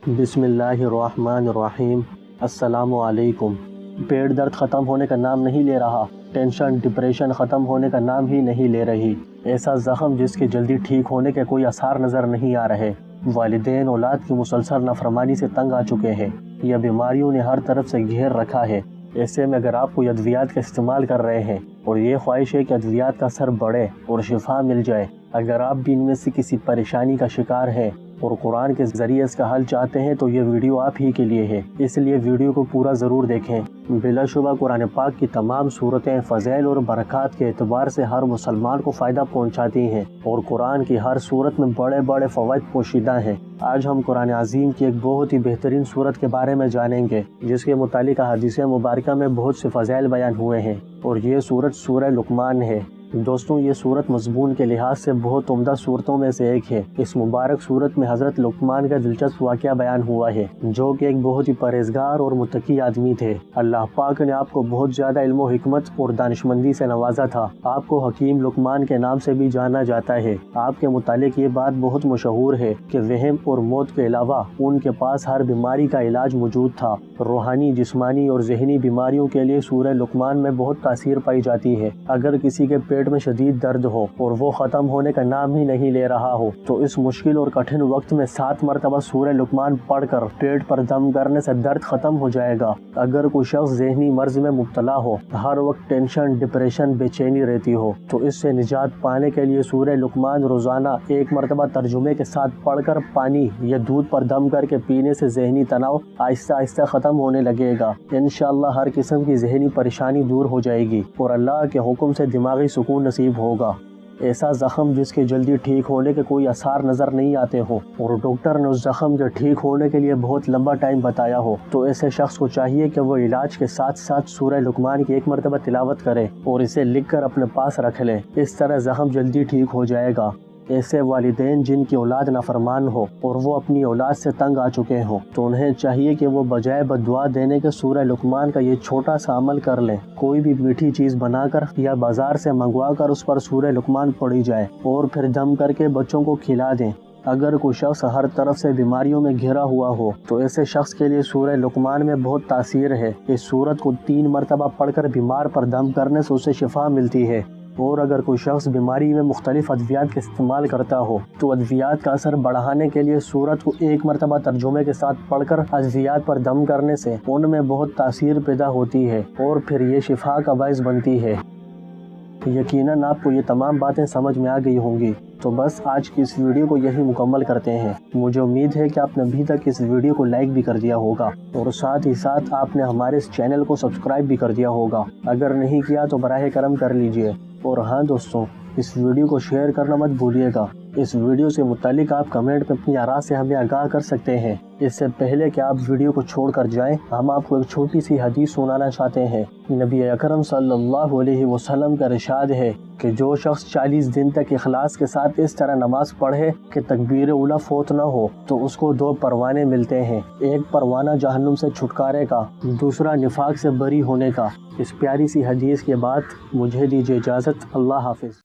بسم اللہ الرحمن الرحیم۔ السلام علیکم۔ پیٹ درد ختم ہونے کا نام نہیں لے رہا، ٹینشن ڈپریشن ختم ہونے کا نام ہی نہیں لے رہی، ایسا زخم جس کے جلدی ٹھیک ہونے کے کوئی آثار نظر نہیں آ رہے، والدین اولاد کی مسلسل نافرمانی سے تنگ آ چکے ہیں، یہ بیماریوں نے ہر طرف سے گھیر رکھا ہے۔ ایسے میں اگر آپ کوئی ادویات کا استعمال کر رہے ہیں اور یہ خواہش ہے کہ ادویات کا اثر بڑھے اور شفا مل جائے، اگر آپ بھی ان میں سے کسی پریشانی کا شکار ہیں اور قرآن کے ذریعے اس کا حل چاہتے ہیں تو یہ ویڈیو آپ ہی کے لیے ہے، اس لیے ویڈیو کو پورا ضرور دیکھیں۔ بلا شبہ قرآن پاک کی تمام صورتیں فضائل اور برکات کے اعتبار سے ہر مسلمان کو فائدہ پہنچاتی ہیں اور قرآن کی ہر صورت میں بڑے بڑے فوائد پوشیدہ ہیں۔ آج ہم قرآن عظیم کی ایک بہت ہی بہترین صورت کے بارے میں جانیں گے جس کے متعلق حدیث مبارکہ میں بہت سے فضائل بیان ہوئے ہیں، اور یہ صورت سورہ لقمان ہے۔ دوستوں، یہ صورت مضمون کے لحاظ سے بہت عمدہ صورتوں میں سے ایک ہے۔ اس مبارک صورت میں حضرت لقمان کا دلچسپ واقعہ بیان ہوا ہے، جو کہ ایک بہت ہی پرہیزگار اور متقی آدمی تھے۔ اللہ پاک نے آپ کو بہت زیادہ علم و حکمت اور دانشمندی سے نوازا تھا۔ آپ کو حکیم لقمان کے نام سے بھی جانا جاتا ہے۔ آپ کے متعلق یہ بات بہت مشہور ہے کہ وہم اور موت کے علاوہ ان کے پاس ہر بیماری کا علاج موجود تھا۔ روحانی، جسمانی اور ذہنی بیماریوں کے لیے سورہ لقمان میں بہت تاثیر پائی جاتی ہے۔ اگر کسی کے پیٹ میں شدید درد ہو اور وہ ختم ہونے کا نام ہی نہیں لے رہا ہو تو اس مشکل اور کٹھن وقت میں 7 مرتبہ سورہ لقمان پڑھ کر پیٹ پر دم کرنے سے درد ختم ہو جائے گا۔ اگر کوئی شخص ذہنی مرض میں مبتلا ہو، ہر وقت ٹینشن ڈپریشن بے چینی رہتی ہو، تو اس سے نجات پانے کے لیے سورہ لقمان روزانہ 1 مرتبہ ترجمے کے ساتھ پڑھ کر پانی یا دودھ پر دم کر کے پینے سے ذہنی تناؤ آہستہ آہستہ ختم ہونے لگے گا۔ انشاءاللہ ہر قسم کی ذہنی پریشانی دور ہو جائے گی اور اللہ کے حکم سے دماغی سکون نصیب ہوگا۔ ایسا زخم جس کے جلدی ٹھیک ہونے کے کوئی آثار نظر نہیں آتے ہو اور ڈاکٹر نے اس زخم کے ٹھیک ہونے کے لیے بہت لمبا ٹائم بتایا ہو، تو ایسے شخص کو چاہیے کہ وہ علاج کے ساتھ ساتھ سورہ لقمان کی 1 مرتبہ تلاوت کرے اور اسے لکھ کر اپنے پاس رکھ لے۔ اس طرح زخم جلدی ٹھیک ہو جائے گا۔ ایسے والدین جن کی اولاد نافرمان ہو اور وہ اپنی اولاد سے تنگ آ چکے ہوں تو انہیں چاہیے کہ وہ بجائے بددعا دینے کے سورہ لقمان کا یہ چھوٹا سا عمل کر لیں۔ کوئی بھی میٹھی چیز بنا کر یا بازار سے منگوا کر اس پر سورہ لقمان پڑھی جائے اور پھر دم کر کے بچوں کو کھلا دیں۔ اگر کوئی شخص ہر طرف سے بیماریوں میں گھرا ہوا ہو تو ایسے شخص کے لیے سورہ لقمان میں بہت تاثیر ہے۔ اس سورت کو 3 مرتبہ پڑھ کر بیمار پر دم کرنے سے اسے شفا ملتی ہے۔ اور اگر کوئی شخص بیماری میں مختلف ادویات کا استعمال کرتا ہو تو ادویات کا اثر بڑھانے کے لیے سورت کو 1 مرتبہ ترجمے کے ساتھ پڑھ کر ادویات پر دم کرنے سے ان میں بہت تاثیر پیدا ہوتی ہے اور پھر یہ شفا کا باعث بنتی ہے۔ یقیناً آپ کو یہ تمام باتیں سمجھ میں آ گئی ہوں گی۔ تو بس آج کی اس ویڈیو کو یہی مکمل کرتے ہیں۔ مجھے امید ہے کہ آپ نے ابھی تک اس ویڈیو کو لائک بھی کر دیا ہوگا اور ساتھ ہی ساتھ آپ نے ہمارے اس چینل کو سبسکرائب بھی کر دیا ہوگا۔ اگر نہیں کیا تو براہ کرم کر لیجئے، اور ہاں دوستوں، اس ویڈیو کو شیئر کرنا مت بھولیے گا۔ اس ویڈیو سے متعلق آپ کمنٹ میں اپنی آراء سے ہمیں آگاہ کر سکتے ہیں۔ اس سے پہلے کہ آپ ویڈیو کو چھوڑ کر جائیں، ہم آپ کو ایک چھوٹی سی حدیث سنانا چاہتے ہیں۔ نبی اکرم صلی اللہ علیہ وسلم کا ارشاد ہے کہ جو شخص 40 دن تک اخلاص کے ساتھ اس طرح نماز پڑھے کہ تکبیر اولیٰ فوت نہ ہو تو اس کو 2 پروانے ملتے ہیں، ایک پروانہ جہنم سے چھٹکارے کا، دوسرا نفاق سے بری ہونے کا۔ اس پیاری سی حدیث کے بعد مجھے دیجیے اجازت۔ اللہ حافظ۔